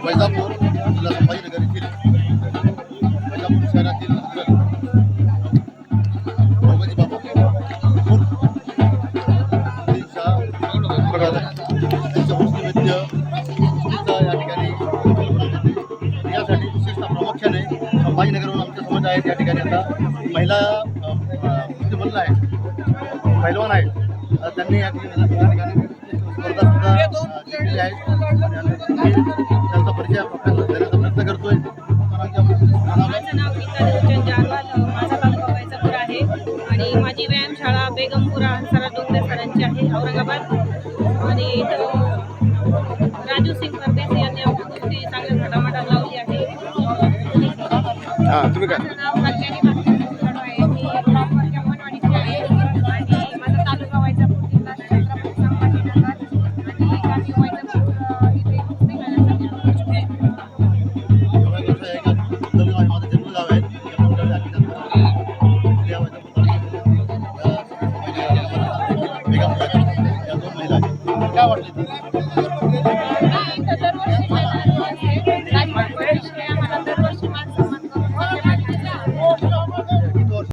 वैजापूर जिल्हा संभाजीनगर येथील वैजापूर शहरातील भगवती बापू त्यांच्या मुस्लिम या ठिकाणी यासाठी विशेषतः प्रामुख्याने संभाजीनगरहून आमचे समाज आहेत या ठिकाणी आता महिला मुस्लिम महिला आहेत पैलवान आहेत त्यांनी या ठिकाणी स्पर्धा सुद्धा जिंकलेली आहे त्यांचा परिचय आपल्याला देण्याचा प्रयत्न करतोय. माझं नाव गीता देवचंद जारवाल, माझा तालुका वैजापूर आहे आणि माझी व्यायामशाळा बेगमपुरा हंसराज डोंगरे सरांची आहे औरंगाबाद. आणि राजू सिंग परदेशी यांनी आमची कुस्ती चांगल्या थाटामाटात लावली आहे. तुम्ही काय माझं नाव कल्याणी भास्कर आहे, मी प्रॉपर जमनवाडीची आहे आणि माझा तालुका वैजापूर जिल्हा छत्रपती संभाजीनगर आणि गावी वैजापूर इथे कुस्ती करण्यासाठी माझं जन्मगाव आहे काय वाटलं